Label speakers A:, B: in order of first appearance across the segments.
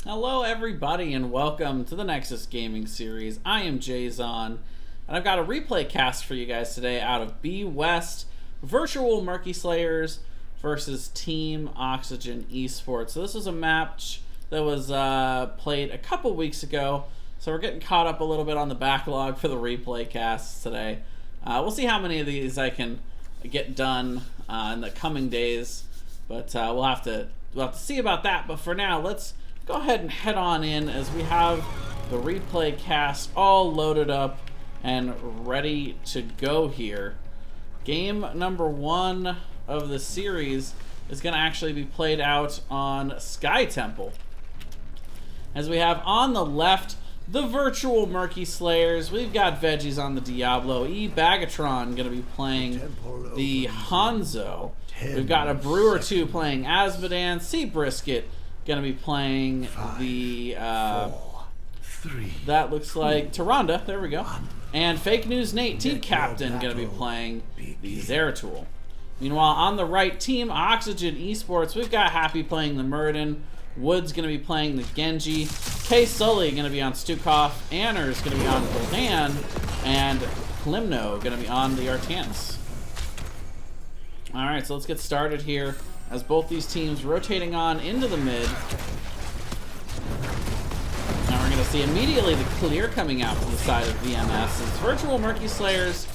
A: Hello everybody and welcome to the Nexus Gaming Series. I am Jayzon and I've got a replay cast for you guys today out of B West Virtual Murky Slayers versus Team Oxygen Esports. So this was a match that was played a couple weeks ago, so we're getting caught up a little bit on the backlog for the replay casts today. We'll see how many of these I can get done in the coming days, but we'll have to see about that. But for now, let's go ahead and head on in as we have the replay cast all loaded up and ready to go here. Game number 1 of the series is going to actually be played out on Sky Temple. As we have on the left, the Virtual Murky Slayers. We've got Veggies on the Diablo. Bagatron going to be playing the Hanzo. We've got a Brewer 2 playing Asmodan. Brisket going to be playing the that looks like Tyrande. There we go. And Fake News Nate, Team Captain, going to be playing the Zeratul. Meanwhile, on the right, Team Oxygen Esports, we've got Happy playing the Muradin. Wood's going to be playing the Genji. K Sully going to be on Stukov. Anner's going to be on Gul'dan. And Klimno going to be on the Artanis. Alright, so let's get started here as both these teams rotating on into the mid. Now we're going to see immediately the clear coming out from the side of VMS. It's Virtual Murky Slayers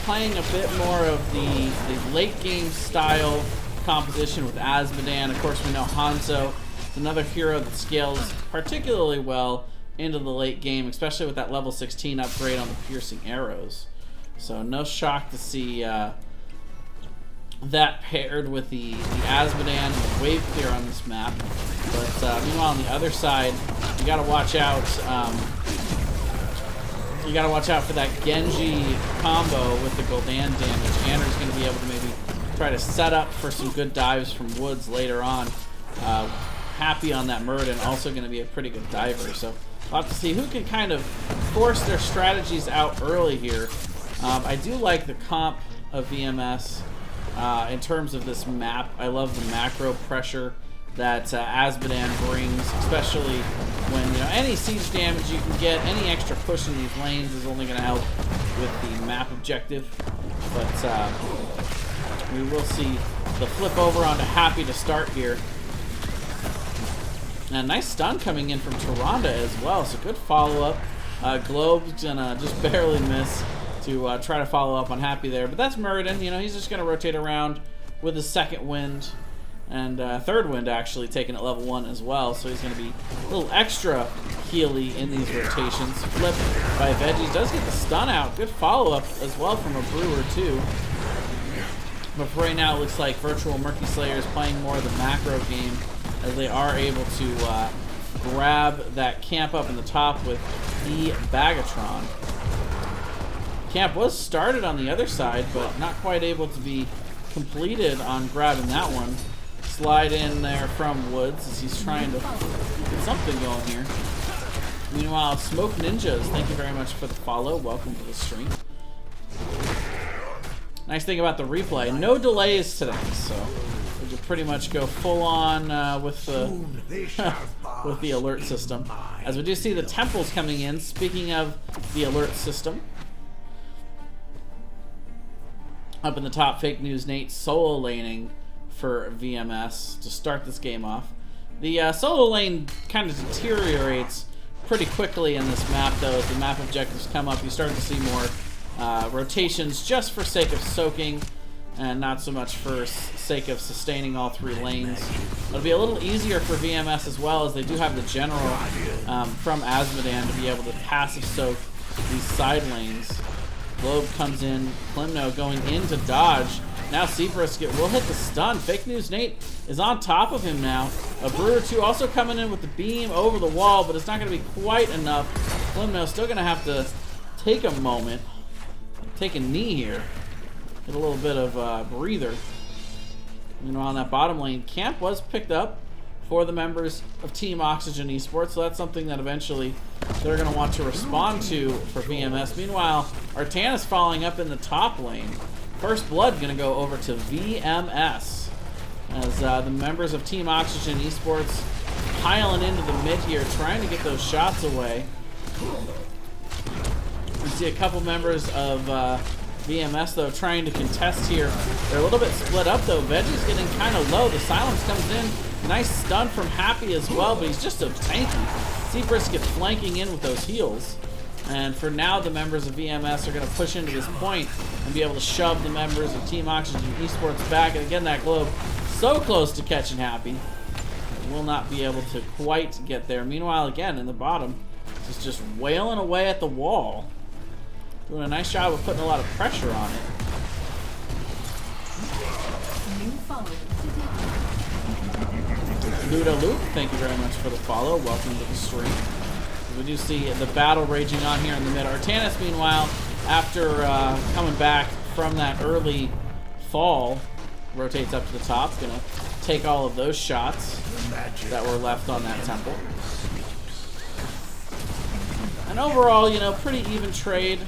A: playing a bit more of the late game style composition with Asmodan. Of course, we know Hanzo is another hero that scales particularly well into the late game, especially with that level 16 upgrade on the piercing arrows. So no shock to see that paired with the Asmodan and the wave clear on this map. But meanwhile, on the other side, you got to watch out. You got to watch out for that Genji combo with the Gul'dan damage. Anner's going to be able to maybe try to set up for some good dives from Woods later on. Happy on that Muradin, also going to be a pretty good diver. So we'll have to see who can kind of force their strategies out early here. I do like the comp of VMS. In terms of this map, I love the macro pressure that Asmodan brings, especially when any siege damage you can get, any extra push in these lanes is only going to help with the map objective. But we will see the flip over onto Happy to start here. And a nice stun coming in from Tyrande as well, so good follow-up. Globe's gonna just barely miss to try to follow up on Happy there. But that's Muradin. He's just going to rotate around with his second wind and third wind, actually, taking at level 1 as well. So he's going to be a little extra healy in these rotations. Flip by Veggies. Does get the stun out. Good follow-up as well from a Brewer, too. But for right now, it looks like Virtual Murky Slayers playing more of the macro game as they are able to grab that camp up in the top with Bagatron. Camp was started on the other side, but not quite able to be completed on grabbing that one. Slide in there from Woods as he's trying to get something going here. Meanwhile, Smoke Ninjas, thank you very much for the follow. Welcome to the stream. Nice thing about the replay, no delays today, so we can pretty much go full on with the alert system. As we do see the temples coming in, speaking of the alert system. Up in the top, Fake News Nate solo laning for VMS to start this game off. The solo lane kind of deteriorates pretty quickly in this map, though. As the map objectives come up, you start to see more rotations just for sake of soaking and not so much for sake of sustaining all 3 lanes. It'll be a little easier for VMS as well, as they do have the general from Asmodan to be able to passive soak these side lanes. Globe comes in, Klimno going into dodge. Now Brisket will hit the stun. Fake News Nate is on top of him now. A Brewer 2 also coming in with the beam over the wall, but it's not going to be quite enough. Klimno still going to have to take a moment, take a knee here, get a little bit of breather. On that bottom lane, camp was picked up for the members of Team Oxygen Esports, so that's something that eventually they're going to want to respond to for VMS. Meanwhile, Artanis following up in the top lane. First Blood going to go over to VMS as the members of Team Oxygen Esports piling into the mid here, trying to get those shots away. We see a couple members of VMS, though, trying to contest here. They're a little bit split up, though. Veggie's getting kind of low. The silence comes in. Nice stun from Happy as well, but he's just so tanky. Seabrisket flanking in with those heals. And for now, the members of VMS are going to push into this point and be able to shove the members of Team Oxygen Esports back. And again, that globe so close to catching Happy. Will not be able to quite get there. Meanwhile, again, in the bottom, just wailing away at the wall. Doing a nice job of putting a lot of pressure on it. Ludo Luke, thank you very much for the follow. Welcome to the stream. We do see the battle raging on here in the mid. Artanis, meanwhile, after coming back from that early fall, rotates up to the top. Gonna take all of those shots that were left on that temple. And overall, you know, pretty even trade.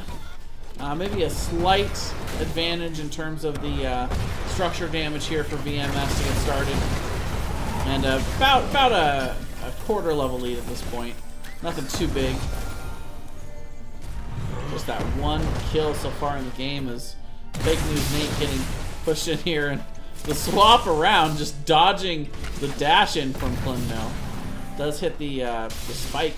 A: Maybe a slight advantage in terms of the structure damage here for VMS to get started. And about a quarter level lead at this point. Nothing too big. Just that one kill so far in the game is Fake News Nate getting pushed in here, and the swap around, just dodging the dash in from Klimno. Does hit the spike.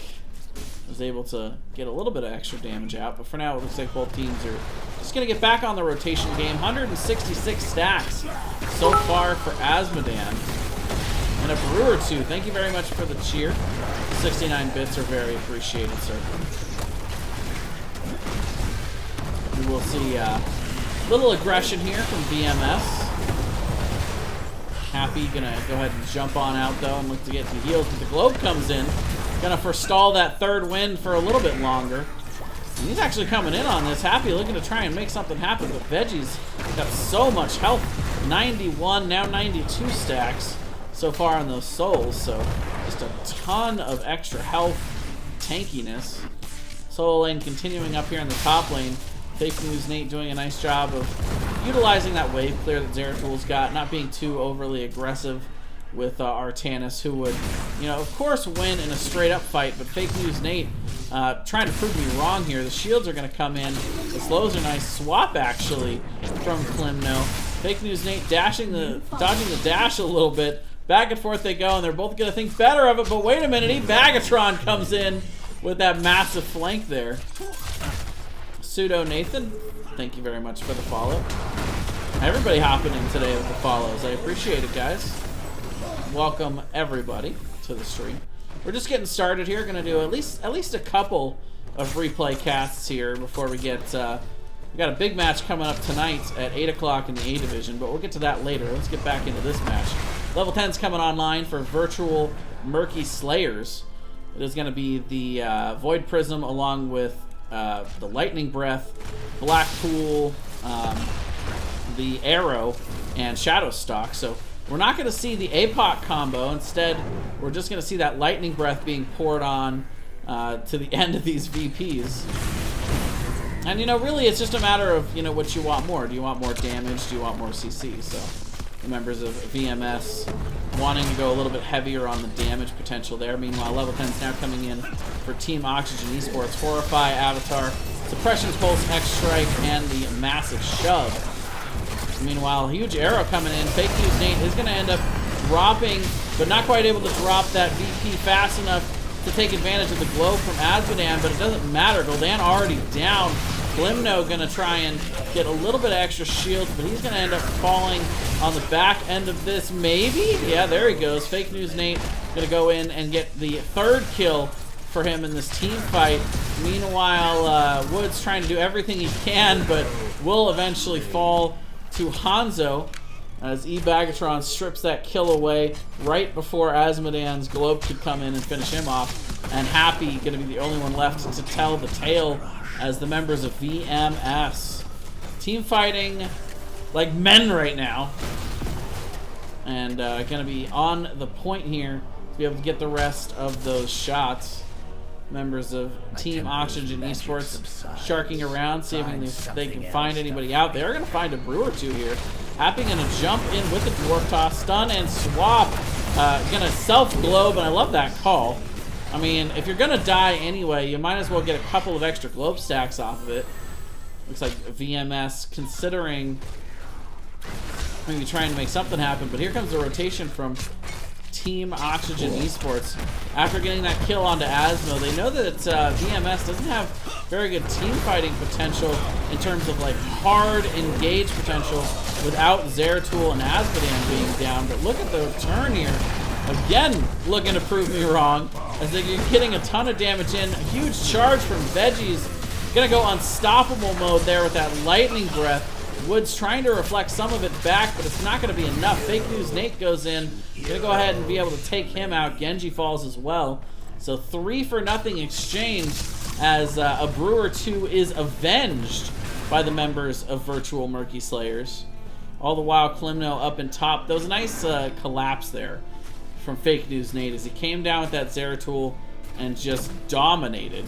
A: Was able to get a little bit of extra damage out, but for now it looks like both teams are just going to get back on the rotation game. 166 stacks so far for Asmodan. And a brew or two. Thank you very much for the cheer. 69 bits are very appreciated, sir. We will see a little aggression here from VMS. Happy gonna go ahead and jump on out though and look to get the heals, but the globe comes in. Gonna forestall that third wind for a little bit longer. And he's actually coming in on this. Happy looking to try and make something happen, but Veggie's got so much health. 91, now 92 stacks so far on those souls, so just a ton of extra health, tankiness. Solo lane continuing up here in the top lane. Fake News Nate doing a nice job of utilizing that wave clear that Zeratul got, not being too overly aggressive with Artanis, who would, you know, of course win in a straight up fight, but Fake News Nate trying to prove me wrong here. The shields are going to come in. The slows are nice. Swap actually from Klimno. Fake News Nate dodging the dash a little bit. Back and forth they go, and they're both going to think better of it, but wait a minute, Megatron comes in with that massive flank there. Pseudo Nathan, thank you very much for the follow. Everybody hopping in today with the follows. I appreciate it, guys. Welcome everybody to the stream. We're just getting started here. Going to do at least a couple of replay casts here before we get. We got a big match coming up tonight at 8 o'clock in the A division, but we'll get to that later. Let's get back into this match. Level 10's coming online for virtual Murky Slayers. It is going to be the Void Prism along with the Lightning Breath, Black Pool, the Arrow, and Shadow Stalk. So we're not going to see the APOC combo. Instead, we're just going to see that Lightning Breath being poured on to the end of these VPs. And, you know, really it's just a matter of, you know, what you want more. Do you want more damage? Do you want more CC? So the members of VMS wanting to go a little bit heavier on the damage potential there. Meanwhile, level 10 is now coming in for Team Oxygen Esports. Horrify, Avatar, Suppression's Pulse, X-Strike, and the massive shove. Meanwhile, huge arrow coming in. Fake News Nate is going to end up dropping, but not quite able to drop that VP fast enough to take advantage of the globe from Asmodan, but it doesn't matter. Gul'dan already down. Glimno going to try and get a little bit of extra shield, but he's going to end up falling on the back end of this, maybe? Yeah, there he goes. Fake News Nate going to go in and get the third kill for him in this team fight. Meanwhile, Woods trying to do everything he can, but will eventually fall to Hanzo as E-Bagatron strips that kill away right before Asmodan's globe could come in and finish him off. And Happy going to be the only one left to tell the tale as the members of VMS. Team fighting like men right now. And going to be on the point here to be able to get the rest of those shots. Members of Team Oxygen Esports sharking around, seeing if they can find anybody out. They're going to find a brew or two here. Happy going to jump in with the Dwarf Toss, stun and swap Gonna self-globe, and I love that call. I mean, if you're gonna die anyway, you might as well get a couple of extra globe stacks off of it. Looks like VMS considering maybe trying to make something happen, but here comes the rotation from Team Oxygen Esports. After getting that kill onto Asmo, they know that VMS doesn't have very good team fighting potential in terms of like hard engage potential without Zeratul and Asmodan being down. But look at the turn here. Again, looking to prove me wrong, as they're getting a ton of damage in. A huge charge from Veggies. Gonna go unstoppable mode there with that lightning breath. Woods trying to reflect some of it back, but it's not going to be enough. Fake News Nate goes in. Gonna go ahead and be able to take him out. Genji falls as well. So 3-for-0 exchange as a Brewer 2 is avenged by the members of Virtual Murky Slayers. All the while, Klimno up in top. That was a nice collapse there from Fake News Nate as he came down with that Zeratul and just dominated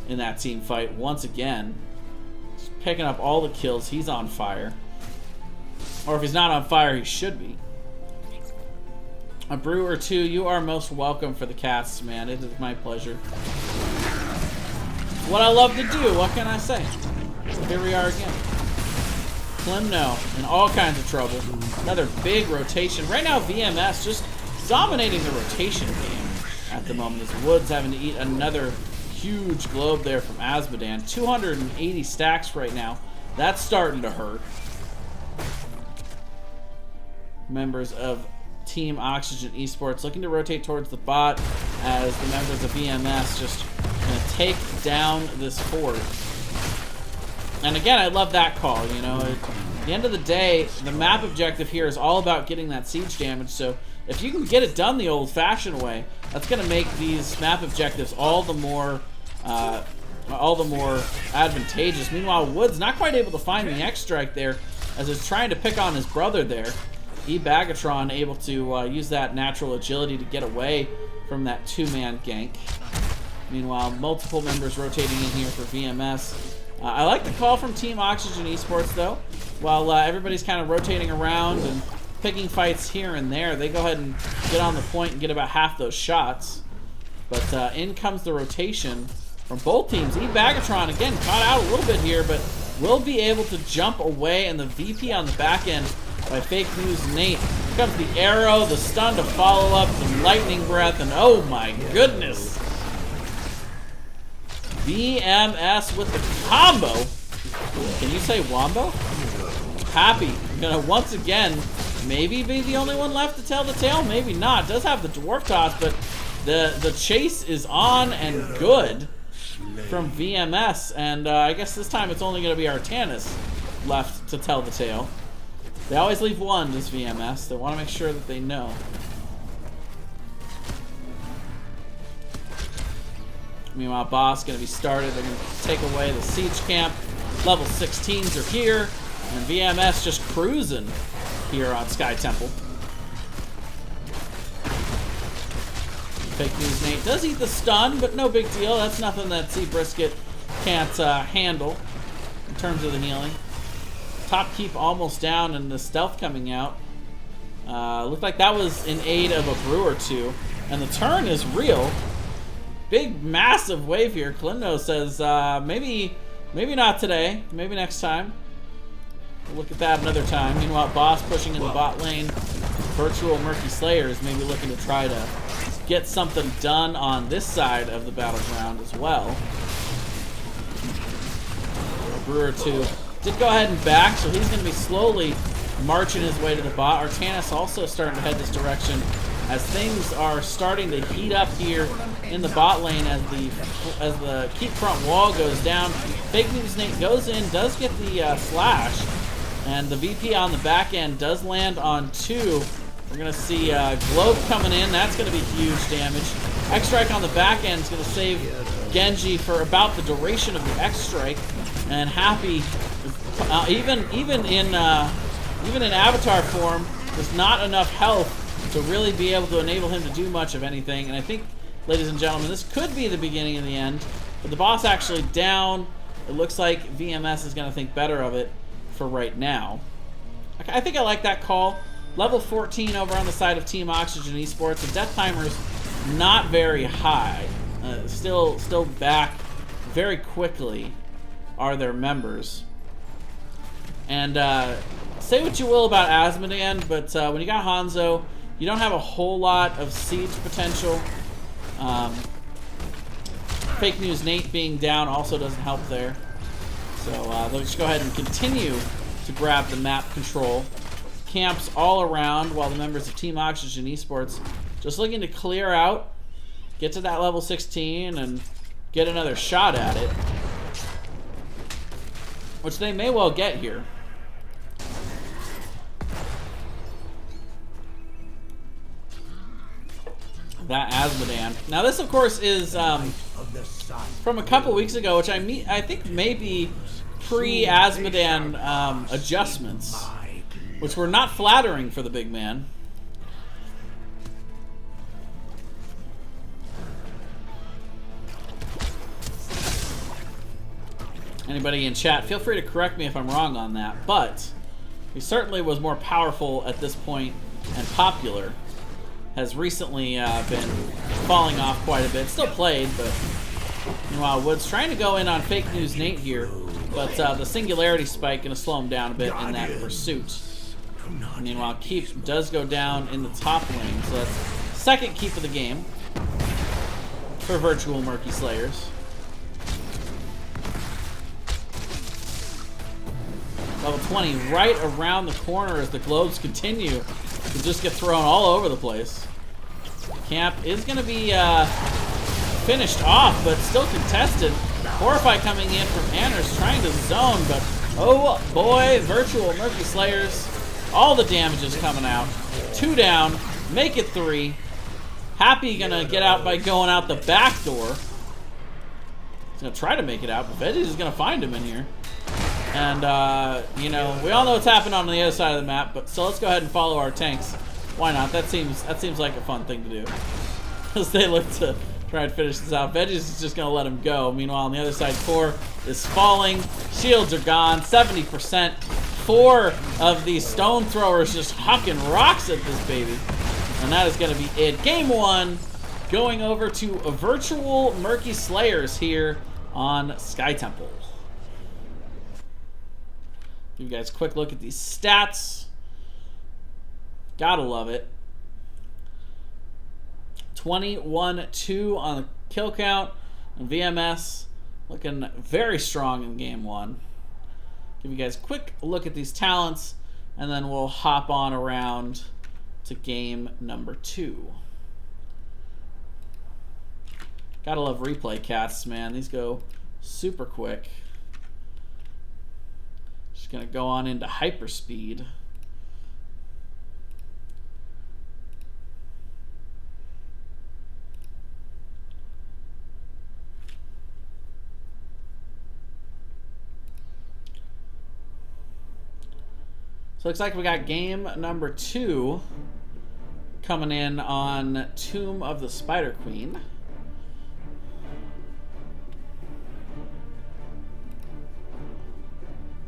A: in that team fight once again. Picking up all the kills. He's on fire. Or if he's not on fire, he should be. A Brewer 2, you are most welcome for the casts, man. It is my pleasure. What I love to do, what can I say? Here we are again. Klimno in all kinds of trouble. Another big rotation. Right now, VMS just dominating the rotation game at the moment. As Woods having to eat another huge globe there from Asmodan. 280 stacks right now. That's starting to hurt. Members of Team Oxygen Esports looking to rotate towards the bot as the members of VMS just going to take down this fort. And again, I love that call. You know, at the end of the day, the map objective here is all about getting that siege damage. So if you can get it done the old-fashioned way, that's going to make these map objectives all the more advantageous. Meanwhile, Woods not quite able to find the X-Strike there as he's trying to pick on his brother there. Bagatron able to use that natural agility to get away from that two-man gank. Meanwhile, multiple members rotating in here for VMS. I like the call from Team Oxygen Esports, though. While everybody's kind of rotating around and picking fights here and there, they go ahead and get on the point and get about half those shots. But in comes the rotation from both teams. Bagatron, again, caught out a little bit here, but will be able to jump away, and the VP on the back end by Fake News Nate. Here comes the arrow, the stun to follow up, the lightning breath, and oh my goodness. VMS with the combo. Can you say wombo? Happy. Gonna once again maybe be the only one left to tell the tale. Maybe not. Does have the dwarf toss, but the chase is on and good from VMS. And I guess this time it's only going to be Artanis left to tell the tale. They always leave one, does VMS. They want to make sure that they know. Meanwhile, Boss going to be started. They're going to take away the siege camp. Level 16s are here. And VMS just cruising here on Sky Temple. Fake News Nate does eat the stun, but no big deal. That's nothing that Seabrisket can't handle in terms of the healing. Top keep almost down and the stealth coming out. Looked like that was in aid of a Brewer 2. And the turn is real. Big, massive wave here. Klimno says, maybe not today. Maybe next time. We'll look at that another time. Meanwhile, Boss pushing in the bot lane. Virtual Murky Slayers maybe looking to try to get something done on this side of the battleground as well. Brewer 2 did go ahead and back, so he's going to be slowly marching his way to the bot. Artanis also starting to head this direction as things are starting to heat up here in the bot lane as the keep front wall goes down. Fake News Nate goes in, does get the slash, and the VP on the back end does land on 2. We're going to see Globe coming in. That's going to be huge damage. X-Strike on the back end is going to save Genji for about the duration of the X-Strike. And Happy, even in Avatar form, there's not enough health to really be able to enable him to do much of anything. And I think, ladies and gentlemen, this could be the beginning of the end. But the boss actually down. It looks like VMS is going to think better of it for right now. I think I like that call. Level 14 over on the side of Team Oxygen Esports. The death timer's not very high. Still back very quickly are their members. And say what you will about Asmodan, but when you got Hanzo, you don't have a whole lot of siege potential. Fake News Nate being down also doesn't help there. So they'll just go ahead and continue to grab the map control. Camps all around while the members of Team Oxygen Esports just looking to clear out, get to that level 16, and get another shot at it. Which they may well get here. That Asmodan. Now this, of course, is from a couple weeks ago, which I think may be pre-Asmodan adjustments, which were not flattering for the big man. Anybody in chat, feel free to correct me if I'm wrong on that, but he certainly was more powerful at this point and popular. Has recently been falling off quite a bit. Still played, but meanwhile, Woods trying to go in on Fake News Nate here, but the Singularity Spike going to slow him down a bit in that pursuit. Meanwhile, Keep does go down in the top lane, so that's second keep of the game for Virtual Murky Slayers. Level 20 right around the corner as the globes continue to just get thrown all over the place. Camp is going to be finished off, but still contested. Horrify coming in from Anders, trying to zone, but oh boy, Virtual Murky Slayers. All the damage is coming out. 2 down, make it 3. Happy gonna get out by going out the back door. He's gonna try to make it out, but Veggies is gonna find him in here. And you know, we all know what's happened on the other side of the map, but so let's go ahead and follow our tanks. Why not? That seems like a fun thing to do. As they look to try and finish this out. Veggies is just gonna let him go. Meanwhile, on the other side, 4 is falling. Shields are gone, 70%. 4 of these stone throwers just hucking rocks at this baby. And that is going to be it. Game 1 going over to a Virtual Murky Slayers here on Sky Temple. Give you guys a quick look at these stats. Gotta love it. 21-2 on the kill count. And VMS looking very strong in Game 1. Give you guys a quick look at these talents, and then we'll hop on around to game number 2. Gotta love replay casts, man. These go super quick. Just gonna go on into hyperspeed. So looks like we got game number 2 coming in on Tomb of the Spider Queen.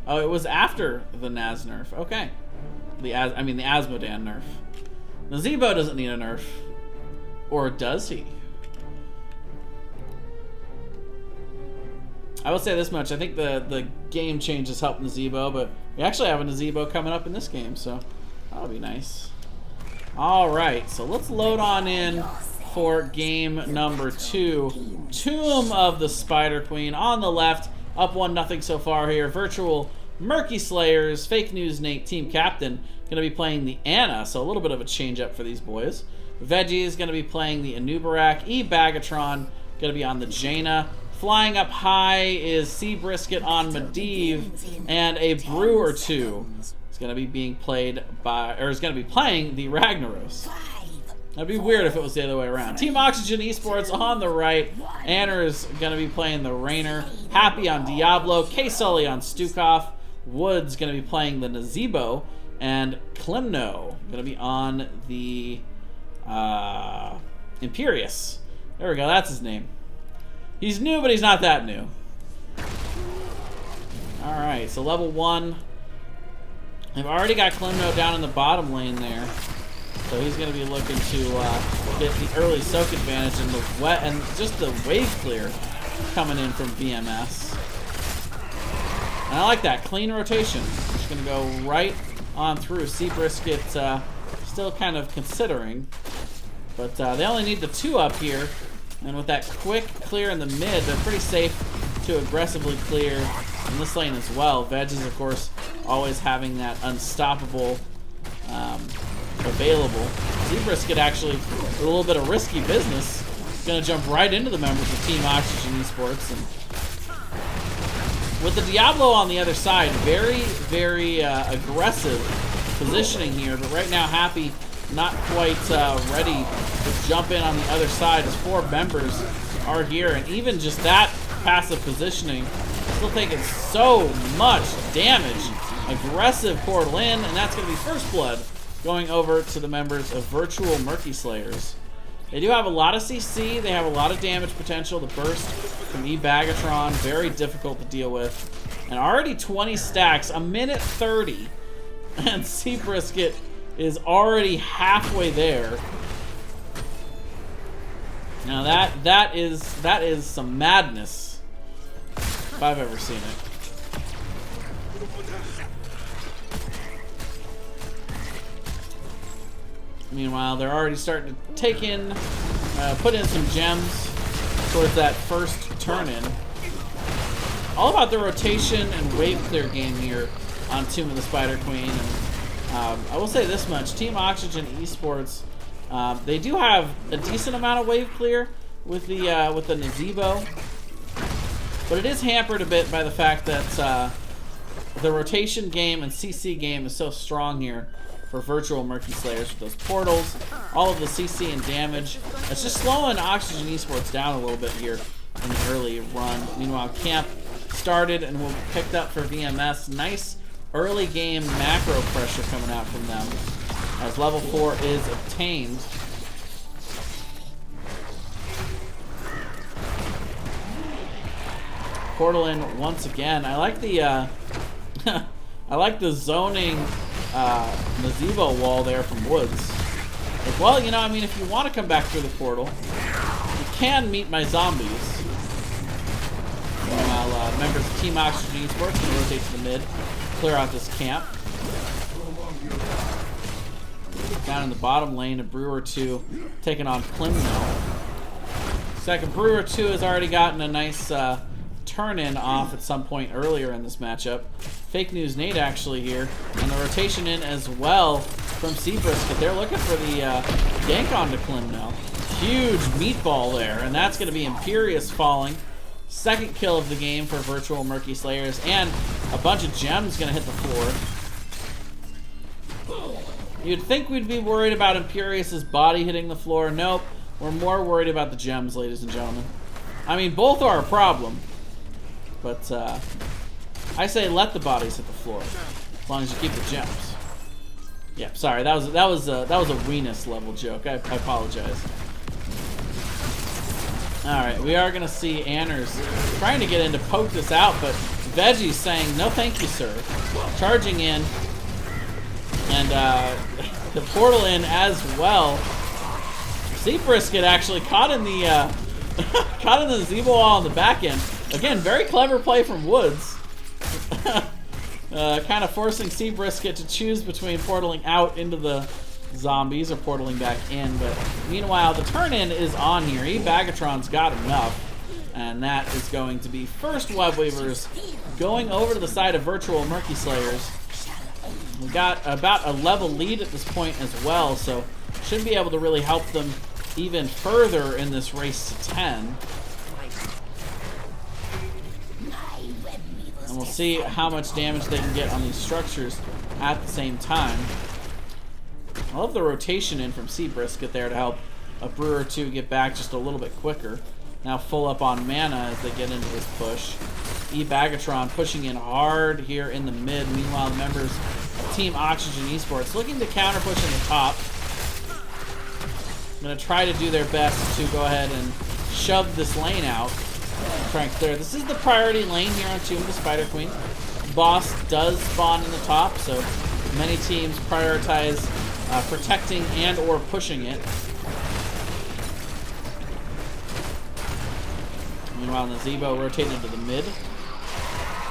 A: Oh, it was after the Naz nerf. Okay. The Asmodan nerf. Nazebo doesn't need a nerf. Or does he? I will say this much. I think the game changes help Nazebo, but we actually have a Nazebo coming up in this game, so that'll be nice. Alright, so let's load on in for game number 2. Tomb of the Spider Queen on the left. Up 1-0 so far here. Virtual Murky Slayers. Fake News Nate, team captain, going to be playing the Anna, so a little bit of a change up for these boys. Veggie is going to be playing the Anubarak. Bagatron going to be on the Jaina. Flying up high is Seabrisket on Medivh, and a Brew or 2 is going to be being played by, or is going to be playing the Ragnaros. That'd be weird if it was the other way around. Team Oxygen Esports on the right. Anner is going to be playing the Rainer. Happy on Diablo. K Sully on Stukov. Woods going to be playing the Nazebo, and Klimno going to be on the Imperius. There we go. That's his name. He's new, but he's not that new. Alright, so level 1 They've already got Klimno down in the bottom lane there. So he's going to be looking to get the early soak advantage and the wet and just the wave clear coming in from VMS. And I like that. Clean rotation. Just going to go right on through. Seabrisket still kind of considering. But they only need the 2 up here. And with that quick clear in the mid, they're pretty safe to aggressively clear in this lane as well. Veggies, of course, always having that unstoppable available. Seabrisket actually, with a little bit of risky business, is going to jump right into the members of Team Oxygen Esports. And with the Diablo on the other side, very, very aggressive positioning here, but right now Happy not quite ready to jump in on the other side as 4 members are here, and even just that passive positioning still taking so much damage. Aggressive portal in, and that's going to be first blood going over to the members of Virtual Murky Slayers. They do have a lot of CC, they have a lot of damage potential. The burst from E-Bagatron, very difficult to deal with. And already 20 stacks, a minute 30, and Seabrisket is already halfway there. Now that is some madness if I've ever seen it. Meanwhile, they're already starting to take in, put in some gems towards that first turn-in. All about the rotation and wave clear game here on Tomb of the Spider Queen. And I will say this much: Team Oxygen Esports, they do have a decent amount of wave clear with the Nazebo, but it is hampered a bit by the fact that the rotation game and CC game is so strong here for Virtual Murky Slayers with those portals, all of the CC and damage. It's just slowing Oxygen Esports down a little bit here in the early run. Meanwhile, camp started and will be picked up for VMS. Nice early game macro pressure coming out from them as level 4 is obtained. Portal in once again. I like the I like the zoning Nazebo wall there from Woods. Like, well, you know, I mean, if you want to come back through the portal, you can meet my zombies. Meanwhile, members of Team Oxygen Esports can rotate to the mid, clear out this camp. Down in the bottom lane, a Brewer 2 taking on Klimno. Second, Brewer 2 has already gotten a nice turn-in off at some point earlier in this matchup. Fake News Nate actually here, and the rotation in as well from Seabrisket. They're looking for the gank onto Klimno. Huge meatball there, and that's going to be Imperious falling. Second kill of the game for Virtual Murky Slayers, and a bunch of gems going to hit the floor. You'd think we'd be worried about Imperious's body hitting the floor. Nope, we're more worried about the gems, ladies and gentlemen. I mean, both are a problem, but I say let the bodies hit the floor as long as you keep the gems. Yeah, sorry, that was a Venus level joke. I apologize. All right, we are gonna see Anners trying to get in to poke this out, but Veggie's saying no, thank you, sir. Charging in, and the portal in as well. Seabrisket actually caught in the caught in the Zebo wall on the back end. Again, very clever play from Woods. Kind of forcing Seabrisket to choose between portaling out into the zombies or portaling back in. But meanwhile, the turn-in is on here. E-Bagatron's got enough. And that is going to be first Web Weavers going over to the side of Virtual Murky Slayers. We've got about a level lead at this point as well, so should be able to really help them even further in this race to 10. And we'll see how much damage they can get on these structures at the same time. I love the rotation in from Seabrisket there to help a Brewer 2 get back just a little bit quicker. Now full up on mana as they get into this push. E-Bagatron pushing in hard here in the mid. Meanwhile, the members of Team Oxygen Esports looking to counter push in the top. Going to try to do their best to go ahead and shove this lane out. Try and clear. This is the priority lane here on Tomb of the Spider Queen. Boss does spawn in the top, so Many teams prioritize protecting and or pushing it. Meanwhile, Nazebo rotated to the mid.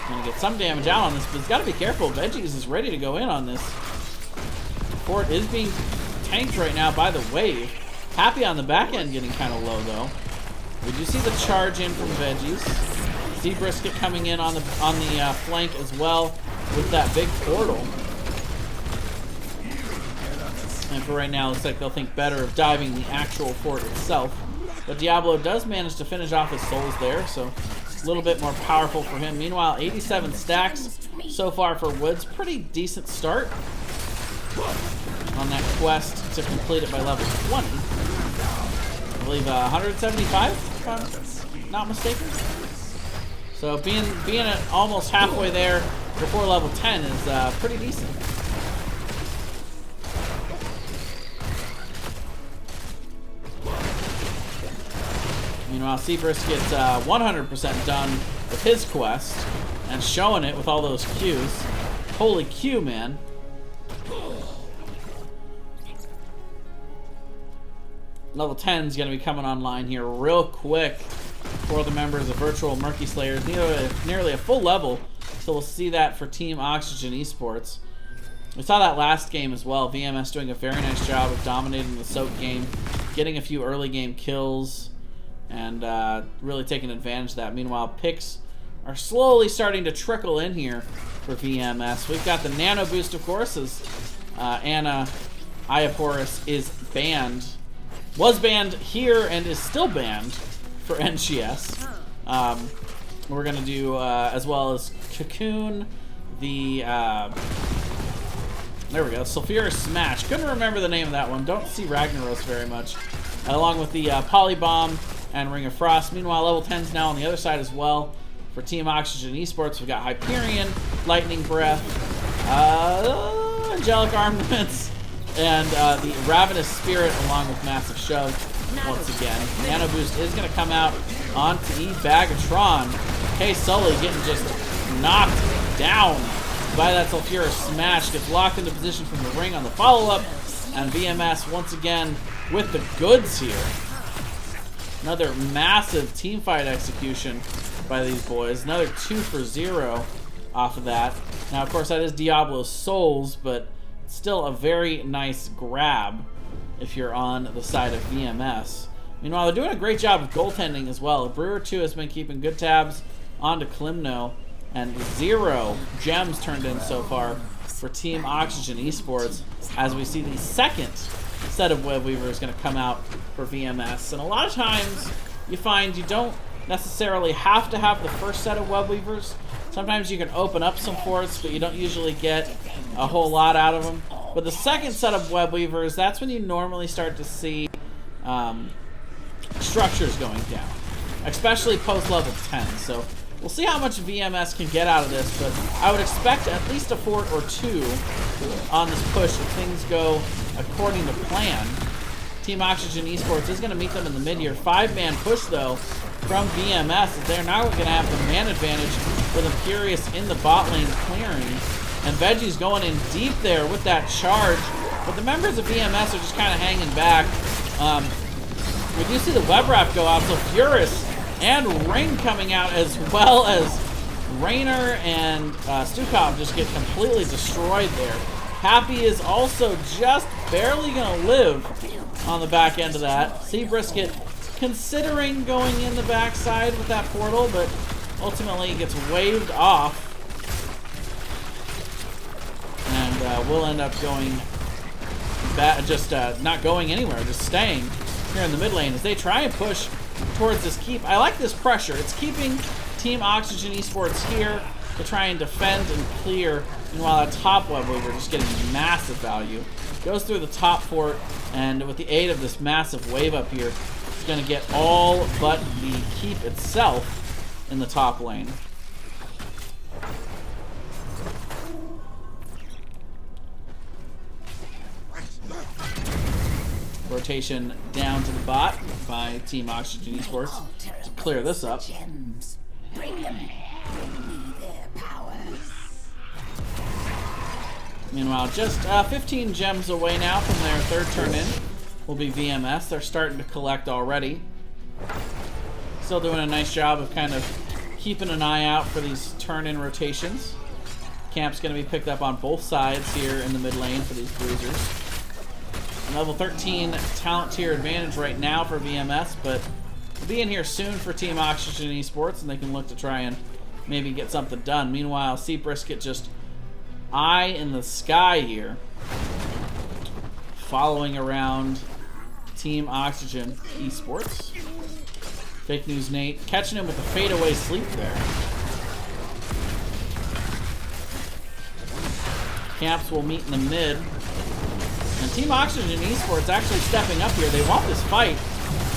A: Gonna get some damage out on this, but he's got to be careful. Veggies is ready to go in on this. Fort is being tanked right now by the wave. Happy on the back end getting kind of low though. We do see the charge in from Veggies. Seabrisket coming in on the flank as well with that big portal. And for right now, looks like they'll think better of diving the actual fort itself. But Diablo does manage to finish off his souls there, so a little bit more powerful for him. Meanwhile, 87 stacks so far for Woods. Pretty decent start on that quest to complete it by level 20. I believe 175, if I'm not mistaken. So being almost halfway there before level 10 is pretty decent. Meanwhile, Seabrisket 100% done with his quest and showing it with all those Qs. Holy Q, man. Level 10 is going to be coming online here real quick for the members of Virtual Murky Slayers. Nearly a full level, so we'll see that for Team Oxygen Esports. We saw that last game as well. VMS doing a very nice job of dominating the soak game, getting a few early game kills, and really taking advantage of that. Meanwhile, picks are slowly starting to trickle in here for VMS. We've got the Nano Boost, of course, as Anna Iaporus is banned. Was banned here and is still banned for NGS. We're going to do, as well as Cocoon, the, there we go, Sulfurous Smash. Couldn't remember the name of that one. Don't see Ragnaros very much. Along with the Polybomb and Ring of Frost. Meanwhile, level 10's now on the other side as well. For Team Oxygen Esports, we've got Hyperion, Lightning Breath, Angelic Armaments, and the Ravenous Spirit along with Massive Shove once again. Nano Boost is going to come out onto E-Bagatron. Hey, Sully getting just knocked down by that Sulfurous Smash. Gets locked into position from the ring on the follow-up. And VMS once again with the goods here. Another massive teamfight execution by these boys. Another 2 for 0 off of that. Now, of course, that is Diablo's Souls, but still a very nice grab if you're on the side of VMS. Meanwhile, they're doing a great job of goaltending as well. Brewer 2 has been keeping good tabs onto Klimno, and 0 gems turned in so far for Team Oxygen Esports, as we see the second set of Web Weavers going to come out for VMS. And a lot of times you find you don't necessarily have to have the first set of Web Weavers. Sometimes you can open up some forts, but you don't usually get a whole lot out of them. But the second set of Web Weavers, that's when you normally start to see structures going down, especially post-level 10. So we'll see how much VMS can get out of this, but I would expect at least a fort or 2 on this push if things go according to plan. Team Oxygen Esports is going to meet them in the mid here. 5-man push, though, from VMS. They're now going to have the man advantage with Imperius in the bot lane clearing. And Veggie's going in deep there with that charge. But the members of VMS are just kind of hanging back. We do see the web wrap go out, so Furus and Ring coming out, as well as Raynor and Stukov just get completely destroyed there. Happy is also just barely going to live on the back end of that. Seabrisket considering going in the backside with that portal, but ultimately gets waved off. And we'll end up going back, just not going anywhere, just staying here in the mid lane as they try and push towards this keep. I like this pressure. It's keeping Team Oxygen Esports here to try and defend and clear. Meanwhile, that top web weaver just getting massive value. Goes through the top fort, and with the aid of this massive wave up here, it's going to get all but the keep itself in the top lane. Rotation down to the bot by Team Oxygen Esports to clear this up. Meanwhile, just 15 gems away now from their third turn in will be VMS. They're starting to collect already. Still doing a nice job of kind of keeping an eye out for these turn-in rotations. Camp's going to be picked up on both sides here in the mid lane for these bruisers. A level 13 talent tier advantage right now for VMS, but we'll be in here soon for Team Oxygen Esports, and they can look to try and maybe get something done. Meanwhile, Seabrisket just eye in the sky here, following around Team Oxygen Esports. Fake News Nate catching him with a fadeaway sleep there. Camps will meet in the mid. And Team Oxygen Esports actually stepping up here. They want this fight.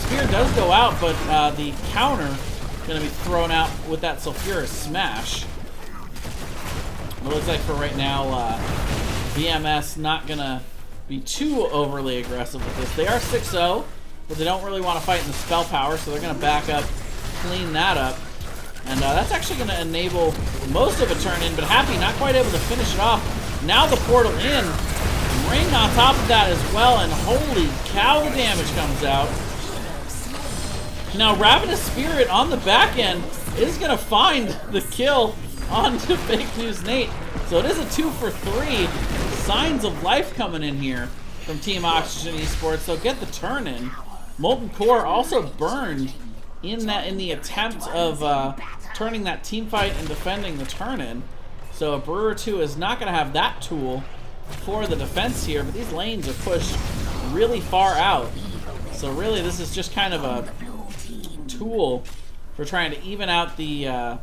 A: Spear does go out, but the counter going to be thrown out with that Sulfurous Smash. It looks like for right now, VMS not going to be too overly aggressive with this. They are 6-0, but they don't really want to fight in the spell power, so they're going to back up, clean that up. And that's actually going to enable most of a turn in, but Happy not quite able to finish it off. Now the portal in. Ring on top of that as well, and holy cow, the damage comes out. Now Ravenous Spirit on the back end is going to find the kill onto Fake News Nate. So it is a 2 for 3. Signs of life coming in here from Team Oxygen Esports. They'll get the turn in. Molten Core also burned in the attempt of turning that team fight and defending the turn in. So a Brewer 2 is not going to have that tool for the defense here, but these lanes are pushed really far out. So really this is just kind of a tool for trying to even out the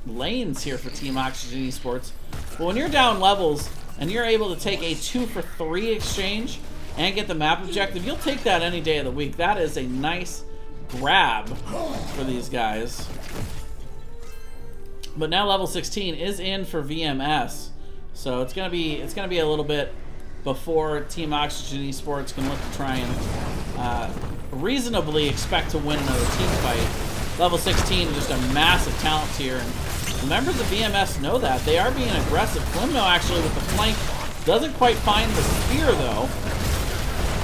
A: lanes here for Team Oxygen Esports. But when you're down levels and you're able to take a 2 for 3 exchange and get the map objective, you'll take that any day of the week. That is a nice grab for these guys. But now level 16 is in for VMS. So it's gonna be a little bit before Team Oxygen Esports can look to try and reasonably expect to win another team fight. Level 16 is just a massive talent tier, and the members of VMS know that. They are being aggressive. Flimno actually with the flank doesn't quite find the spear though,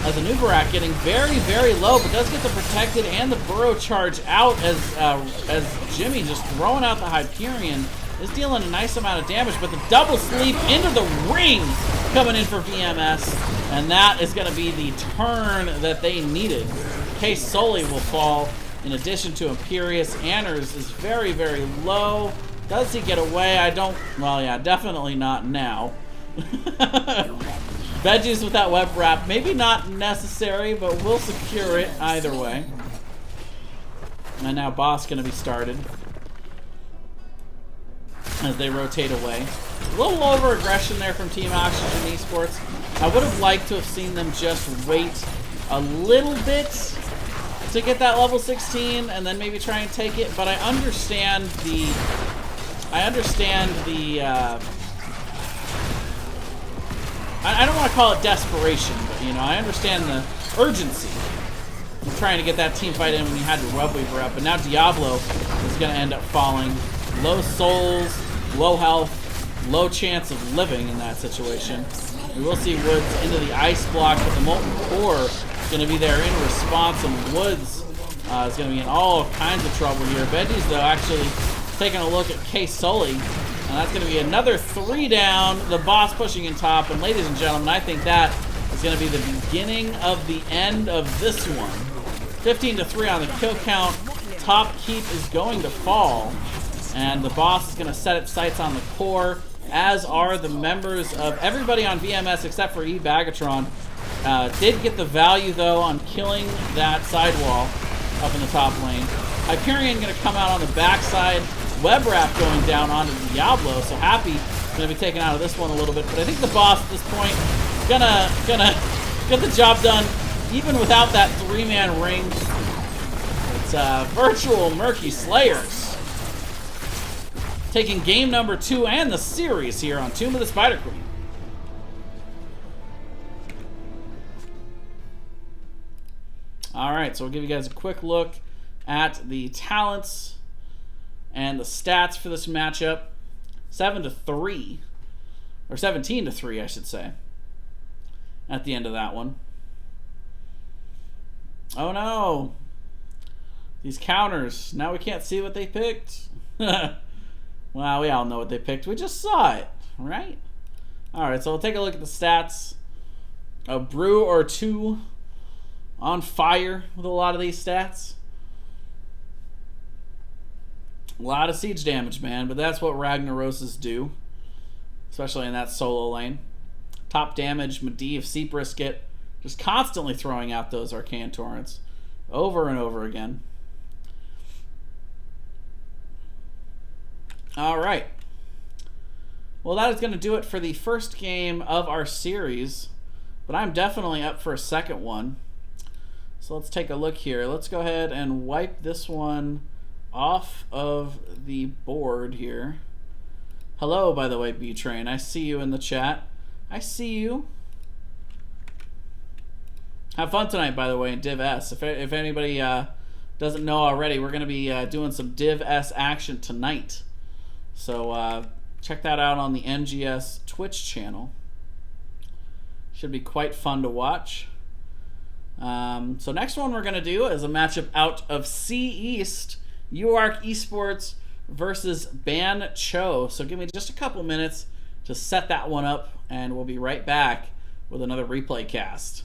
A: as Anubarak getting very, very low, but does get the protected and the burrow charge out as Jimmy just throwing out the Hyperion is dealing a nice amount of damage, but the double sleep into the ring coming in for VMS, and that is going to be the turn that they needed. Case Sully will fall in addition to Imperious. Anners is very, very low. Does he get away? Well, yeah, definitely not now. Veggies with that web wrap, maybe not necessary, but we'll secure it either way. And now Boss going to be started as they rotate away. A little over aggression there from Team Oxygen Esports. I would have liked to have seen them just wait a little bit to get that level 16 and then maybe try and take it, but I understand the I don't want to call it desperation, but you know, I understand the urgency of trying to get that team fight in when you had your Web Weaver up, but now Diablo is going to end up falling. Low souls, low health, low chance of living in that situation. We will see Woods into the ice block, but the Molten Core is going to be there in response, and Woods is going to be in all kinds of trouble here. Veggies, though, actually taking a look at Case Sully, and that's going to be another 3 down. The Boss pushing in top, and ladies and gentlemen, I think that is going to be the beginning of the end of this one. 15-3 on the kill count. Top keep is going to fall, and the Boss is going to set its sights on the core, as are the members of everybody on VMS except for E-Bagatron. Did get the value, though, on killing that sidewall up in the top lane. Hyperion going to come out on the backside. Web Wrap going down onto Diablo, so Happy going to be taken out of this one a little bit. But I think the Boss at this point gonna get the job done, even without that 3-man ring. It's virtual Murky Slayers taking game number 2 and the series here on Tomb of the Spider Queen. Alright, so we'll give you guys a quick look at the talents and the stats for this matchup. 7-3 Or 17-3, I should say. At the end of that one. Oh no! These counters. Now we can't see what they picked. Well, we all know what they picked. We just saw it, right? Alright, so we'll take a look at the stats. A brew or two on fire with a lot of these stats. A lot of siege damage, man, but that's what Ragnaroses do. Especially in that solo lane. Top damage, Medivh, Sea Brisket, just constantly throwing out those Arcane Torrents over and over again. Alright. Well, that is going to do it for the first game of our series, but I'm definitely up for a second one. So let's take a look here. Let's go ahead and wipe this one off of the board here. Hello, by the way, B-Train. I see you in the chat. I see you. Have fun tonight, by the way, in Div S. If anybody doesn't know already, we're going to be doing some Div S action tonight. So check that out on the NGS Twitch channel. Should be quite fun to watch. So next one we're going to do is a matchup out of C East. UARC Esports versus Ban Cho. So give me just a couple minutes to set that one up, and we'll be right back with another replay cast.